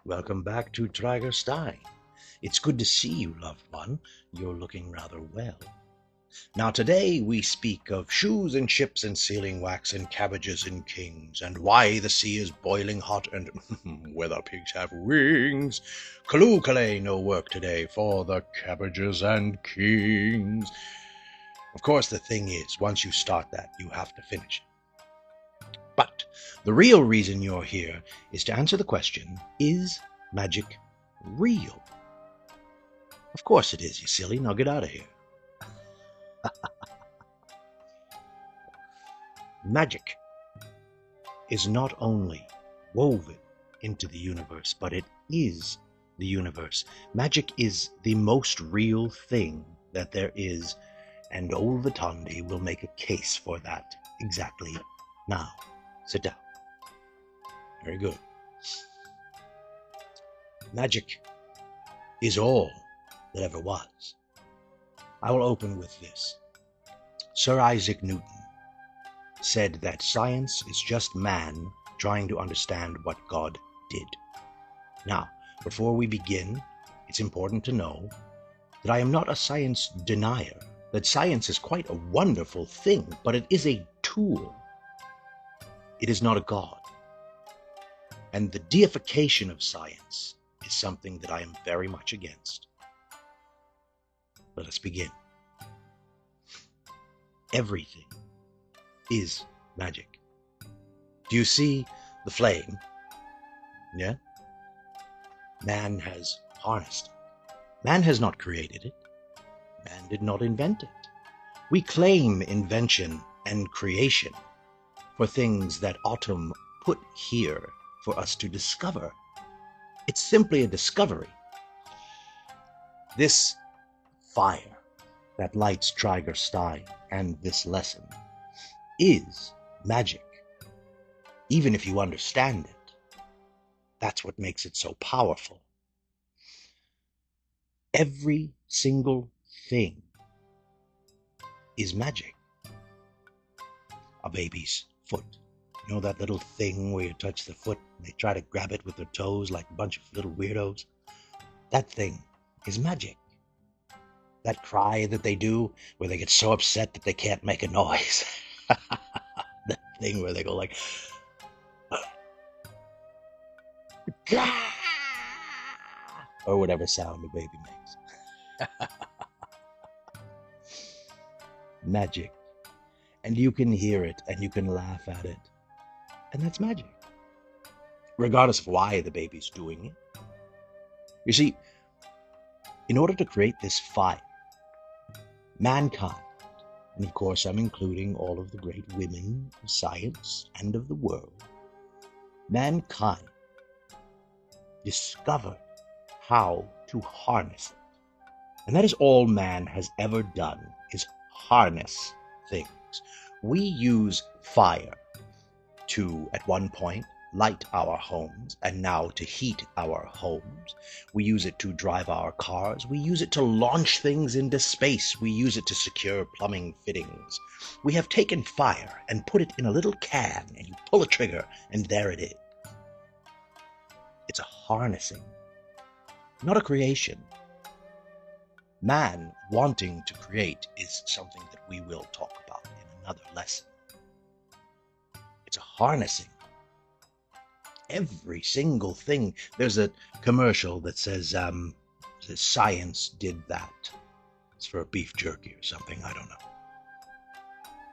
Welcome back to Stein. It's good to see you, loved one. You're looking rather well. Now today we speak of shoes and ships and sealing wax and cabbages and kings, and why the sea is boiling hot and whether pigs have wings. Kaloo no work today for the cabbages and kings. Of course, the thing is, once you start that, you have to finish it. But the real reason you're here is to answer the question, is magic real? Of course it is, you silly. Now get out of here. Magic is not only woven into the universe, but it is the universe. Magic is the most real thing that there is, and old Vitandi will make a case for that exactly now. Sit down. Very good. Magic is all that ever was. I will open with this. Sir Isaac Newton said that science is just man trying to understand what God did. Now, before we begin, it's important to know that I am not a science denier, that science is quite a wonderful thing, but it is a tool. It is not a God. And the deification of science is something that I am very much against. Let us begin. Everything is magic. Do you see the flame? Yeah? Man has harnessed it. Man has not created it. Man did not invent it. We claim invention and creation for things that Autumn put here for us to discover. It's simply a discovery. This fire that lights Stein and this lesson is magic. Even if you understand it, that's what makes it so powerful. Every single thing is magic. A baby's foot. You know that little thing where you touch the foot and they try to grab it with their toes like a bunch of little weirdos? That thing is magic. That cry that they do where they get so upset that they can't make a noise. That thing where they go like, or whatever sound a baby makes. Magic. And you can hear it and you can laugh at it. And that's magic. Regardless of why the baby's doing it. You see, in order to create this fire, mankind, and of course I'm including all of the great women of science and of the world, mankind discovered how to harness it. And that is all man has ever done, is harness things. We use fire to, at one point, light our homes, and now to heat our homes. We use it to drive our cars. We use it to launch things into space. We use it to secure plumbing fittings. We have taken fire and put it in a little can, and you pull a trigger, and there it is. It's a harnessing, not a creation. Man wanting to create is something that we will talk about in another lesson. It's a harnessing. Every single thing. There's a commercial that says science did that. It's for a beef jerky or something, I don't know.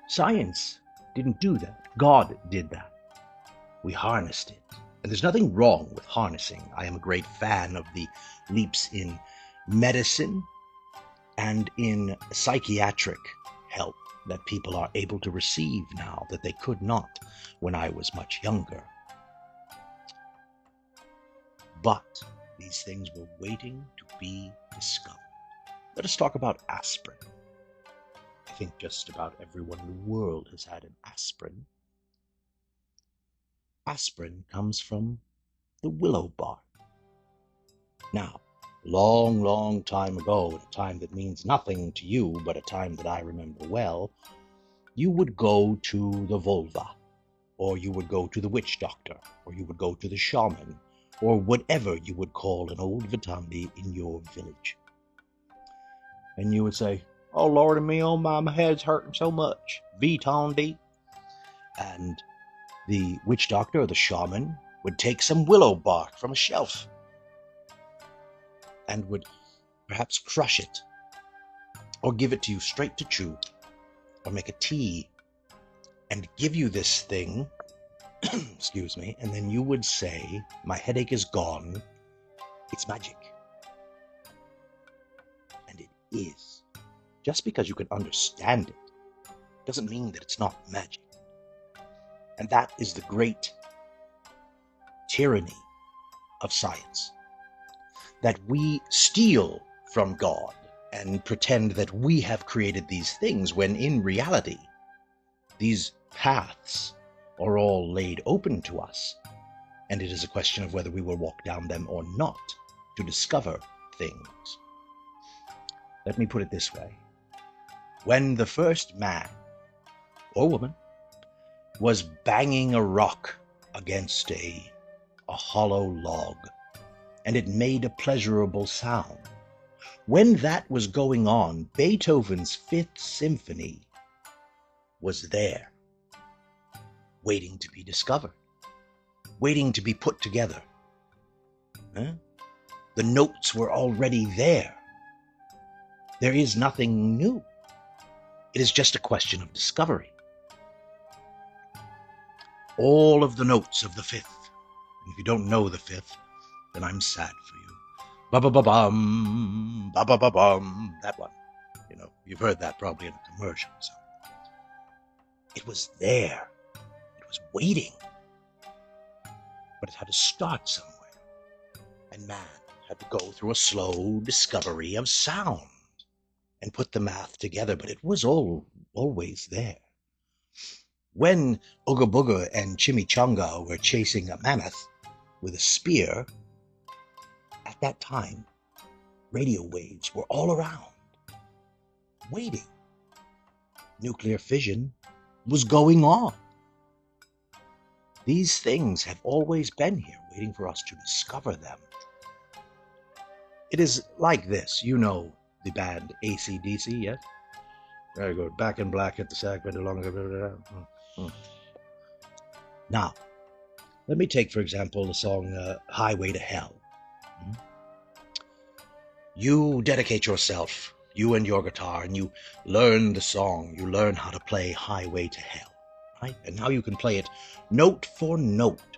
Science didn't do that. God did that. We harnessed it. And there's nothing wrong with harnessing. I am a great fan of the leaps in medicine and in psychiatric help that people are able to receive now that they could not when I was much younger. But these things were waiting to be discovered. Let us talk about aspirin. I think just about everyone in the world has had an aspirin. Aspirin comes from the willow bark. Now, long, long time ago, at a time that means nothing to you, but a time that I remember well, you would go to the vulva, or you would go to the witch doctor, or you would go to the shaman, or whatever you would call an old Vitandi in your village. And you would say, "Oh Lord of me, oh my head's hurting so much, Vitandi." And the witch doctor or the shaman would take some willow bark from a shelf and would perhaps crush it, or give it to you straight to chew, or make a tea, and give you this thing, excuse me, and then you would say, "My headache is gone, it's magic." And it is. Just because you can understand it doesn't mean that it's not magic. And that is the great tyranny of science, that we steal from God and pretend that we have created these things, when in reality, these paths are all laid open to us, and it is a question of whether we will walk down them or not to discover things. Let me put it this way. When the first man or woman was banging a rock against a hollow log, and it made a pleasurable sound, when that was going on, Beethoven's Fifth Symphony was there, waiting to be discovered, waiting to be put together. The notes were already there. There is nothing new. It is just a question of discovery. All of the notes of the Fifth, and if you don't know the Fifth, then I'm sad for you. Ba-ba-ba-bum, ba-ba-ba-bum, that one. You know, you've heard that probably in a commercial. So it was there. It was waiting. But it had to start somewhere. And man had to go through a slow discovery of sound and put the math together, but it was always there. When Ooga Booga and Chimichanga were chasing a mammoth with a spear, at that time, radio waves were all around, waiting. Nuclear fission was going on. These things have always been here, waiting for us to discover them. It is like this. You know the band AC/DC, yes? Very good. Back in Black, hit the sack, bend along. Now, let me take, for example, the song Highway to Hell. You dedicate yourself, you and your guitar, and you learn the song. You learn how to play Highway to Hell, right? And now you can play it note for note.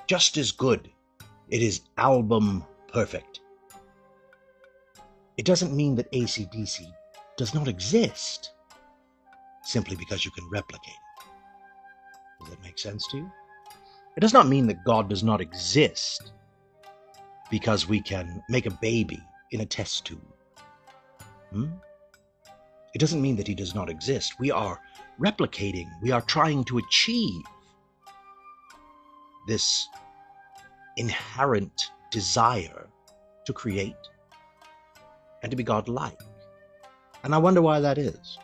Just as good. It is album perfect. It doesn't mean that AC/DC does not exist, simply because you can replicate it. Does that make sense to you? It does not mean that God does not exist because we can make a baby in a test tube. It doesn't mean that he does not exist. We are replicating, we are trying to achieve this inherent desire to create and to be God-like. And I wonder why that is.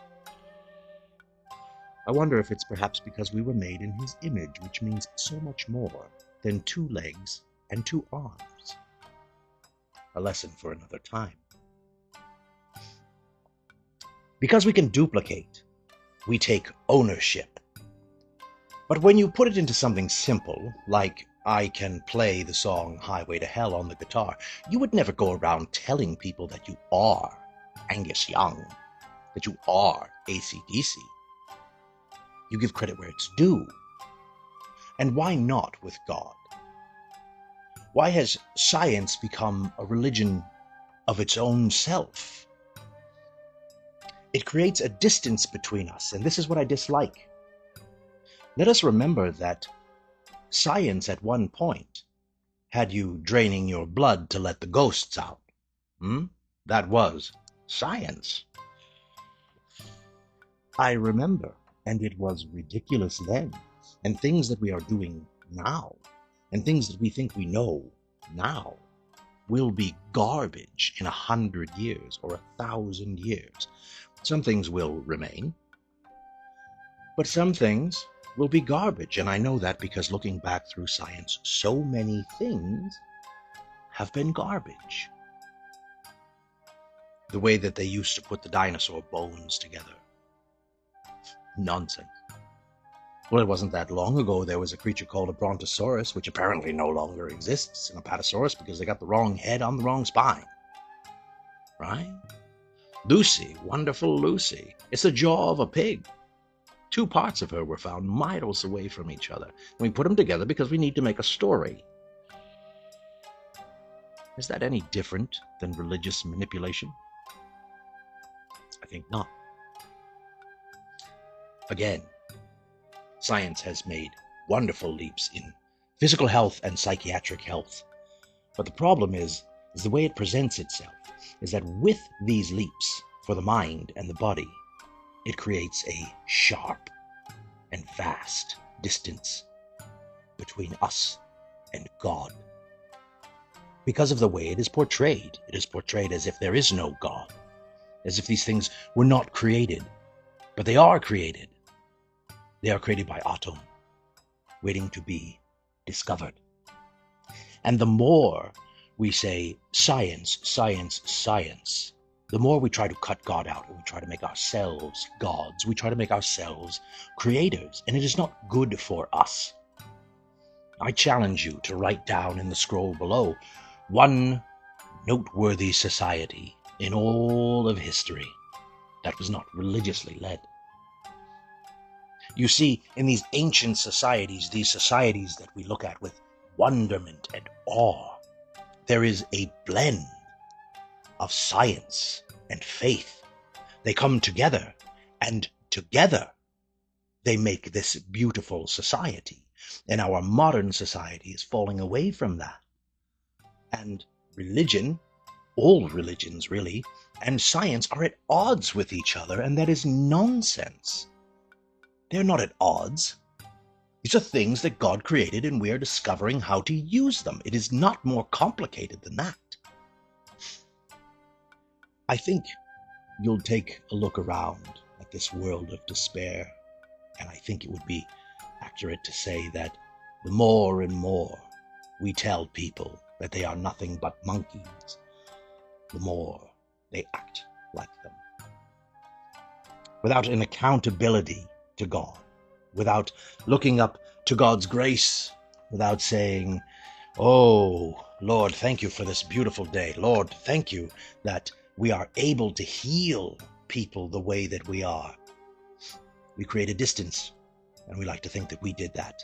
I wonder if it's perhaps because we were made in his image, which means so much more than 2 legs and 2 arms. A lesson for another time. Because we can duplicate, we take ownership. But when you put it into something simple, like I can play the song Highway to Hell on the guitar, you would never go around telling people that you are Angus Young, that you are AC/DC. You give credit where it's due. And why not with God? Why has science become a religion of its own self? It creates a distance between us, and this is what I dislike. Let us remember that science at one point had you draining your blood to let the ghosts out. That was science. I remember, and it was ridiculous then, and things that we are doing now, and things that we think we know now, will be garbage in 100 years or 1,000 years. Some things will remain, but some things will be garbage. And I know that because looking back through science, so many things have been garbage. The way that they used to put the dinosaur bones together. Nonsense. Well, it wasn't that long ago there was a creature called a brontosaurus, which apparently no longer exists, and a patasaurus because they got the wrong head on the wrong spine. Right? Lucy, wonderful Lucy. It's the jaw of a pig. 2 parts of her were found miles away from each other. We put them together because we need to make a story. Is that any different than religious manipulation? I think not. Again, science has made wonderful leaps in physical health and psychiatric health. But the problem is the way it presents itself, is that with these leaps for the mind and the body, it creates a sharp and vast distance between us and God. Because of the way it is portrayed as if there is no God, as if these things were not created, but they are created. They are created by Atum, waiting to be discovered. And the more we say science, science, science, the more we try to cut God out, and we try to make ourselves gods. We try to make ourselves creators, and it is not good for us. I challenge you to write down in the scroll below one noteworthy society in all of history that was not religiously led. You see, in these ancient societies, these societies that we look at with wonderment and awe, there is a blend of science and faith. They come together, and together they make this beautiful society. And our modern society is falling away from that. And religion, all religions really, and science are at odds with each other, and that is nonsense. They're not at odds. These are things that God created, and we are discovering how to use them. It is not more complicated than that. I think you'll take a look around at this world of despair, and I think it would be accurate to say that the more and more we tell people that they are nothing but monkeys, the more they act like them. Without an accountability to God, without looking up to God's grace, without saying, "Oh, Lord, thank you for this beautiful day. Lord, thank you that we are able to heal people the way that we are." We create a distance, and we like to think that we did that.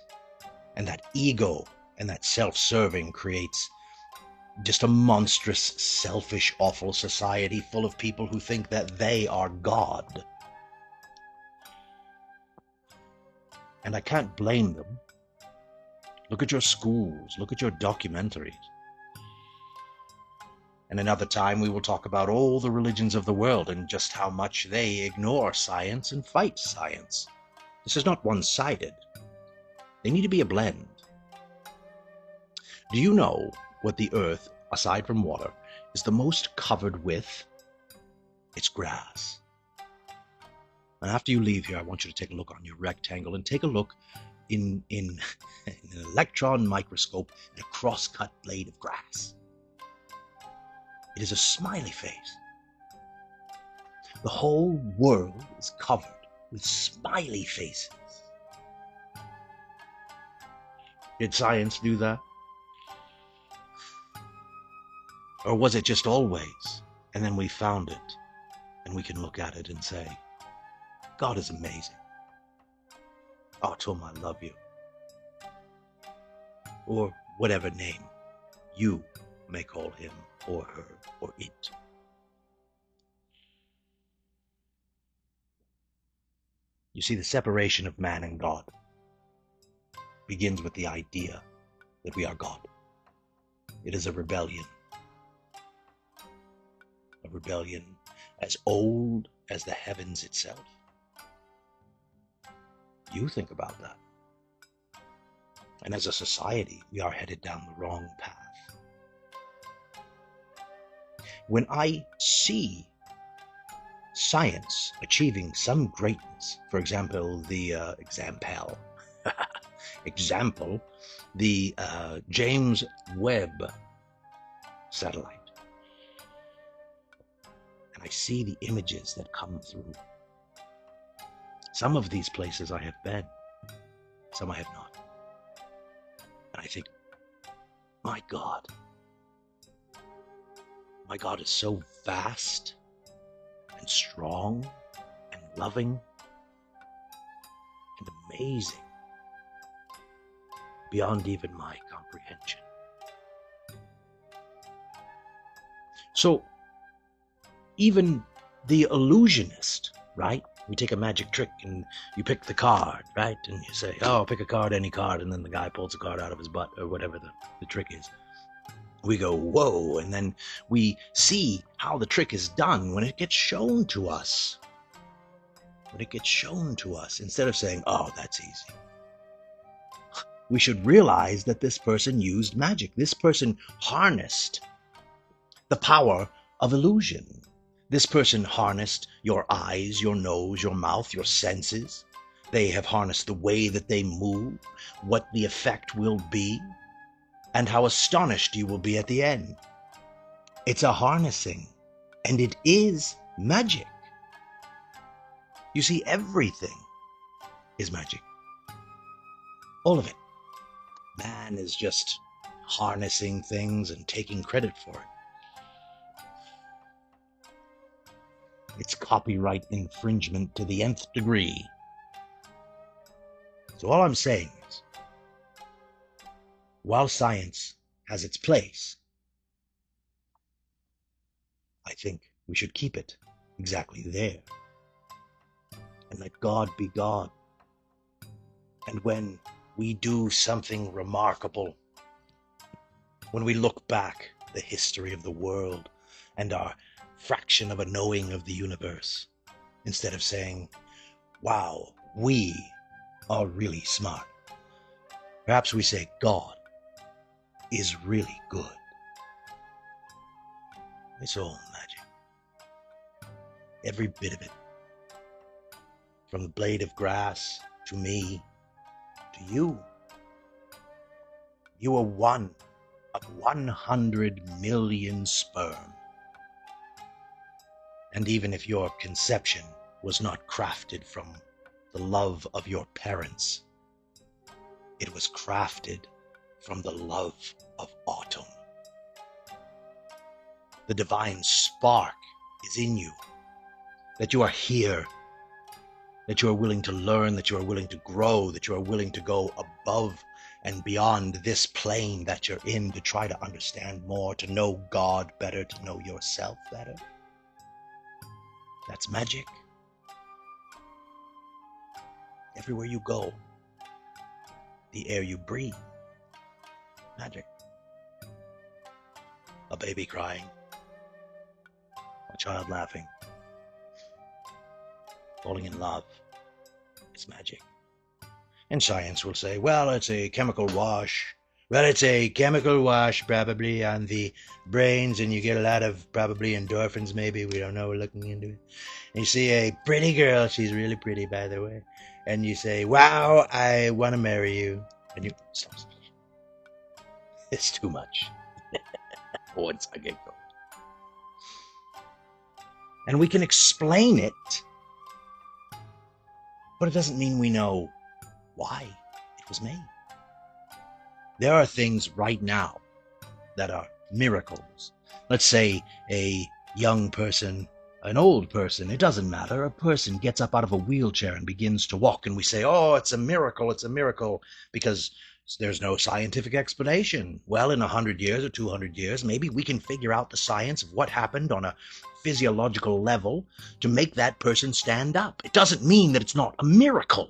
And that ego and that self-serving creates just a monstrous, selfish, awful society full of people who think that they are God. And I can't blame them. Look at your schools, look at your documentaries. And another time we will talk about all the religions of the world and just how much they ignore science and fight science. This is not one-sided. They need to be a blend. Do you know what the earth, aside from water, is the most covered with? It's grass. And after you leave here, I want you to take a look on your rectangle and take a look in an electron microscope at a cross-cut blade of grass. It is a smiley face. The whole world is covered with smiley faces. Did science do that? Or was it just always, and then we found it, and we can look at it and say, God is amazing. Oh, Tom, I love you. Or whatever name you may call him or her or it. You see, the separation of man and God begins with the idea that we are God. It is a rebellion. A rebellion as old as the heavens itself. You think about that. And as a society, we are headed down the wrong path. When I see science achieving some greatness, for example, the exam pal, example, the James Webb satellite. And I see the images that come through. Some of these places I have been, some I have not. And I think, my God is so vast and strong and loving and amazing beyond even my comprehension. So even the illusionist, right? We take a magic trick and you pick the card, right? And you say, oh, pick a card, any card. And then the guy pulls a card out of his butt or whatever the trick is. We go, whoa. And then we see how the trick is done when it gets shown to us. When it gets shown to us, instead of saying, oh, that's easy. We should realize that this person used magic. This person harnessed the power of illusion. This person harnessed your eyes, your nose, your mouth, your senses. They have harnessed the way that they move, what the effect will be, and how astonished you will be at the end. It's a harnessing, and it is magic. You see, everything is magic. All of it. Man is just harnessing things and taking credit for it. It's copyright infringement to the nth degree. So all I'm saying is, while science has its place, I think we should keep it exactly there and let God be God. And when we do something remarkable, when we look back the history of the world and our fraction of a knowing of the universe, instead of saying, wow, we are really smart, perhaps we say God is really good. It's all magic. Every bit of it. From the blade of grass to me, to you. You are one of 100 million sperm. And even if your conception was not crafted from the love of your parents, it was crafted from the love of autumn. The divine spark is in you, that you are here, that you are willing to learn, that you are willing to grow, that you are willing to go above and beyond this plane that you're in to try to understand more, to know God better, to know yourself better. That's magic. Everywhere you go, the air you breathe, magic. A baby crying, a child laughing, falling in love, it's magic. And science will say, well, it's a chemical wash. Well, it's a chemical wash probably on the brains, and you get a lot of probably endorphins maybe, we don't know, we're looking into it. And you see a pretty girl, she's really pretty by the way, and you say, wow, I want to marry you. And you, it's too much. Once I get going. And we can explain it, but it doesn't mean we know why it was made. There are things right now that are miracles. Let's say a young person, an old person, it doesn't matter. A person gets up out of a wheelchair and begins to walk, and we say, oh, it's a miracle, because there's no scientific explanation. Well, in 100 years or 200 years, maybe we can figure out the science of what happened on a physiological level to make that person stand up. It doesn't mean that it's not a miracle.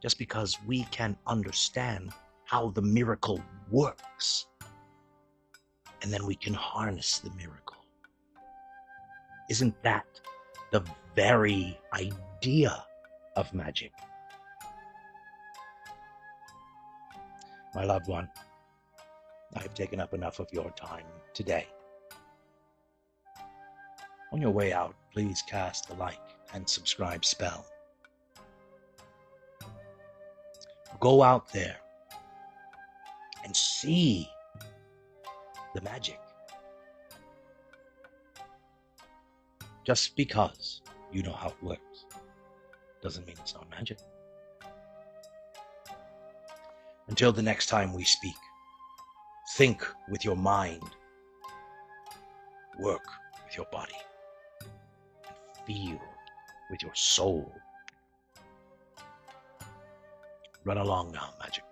Just because we can understand how the miracle works, and then we can harness the miracle. Isn't that the very idea of magic? My loved one, I have taken up enough of your time today. On your way out, please cast the like and subscribe spell. Go out there and see the magic. Just because you know how it works doesn't mean it's not magic. Until the next time we speak, think with your mind, work with your body, and feel with your soul. Run along now, magic.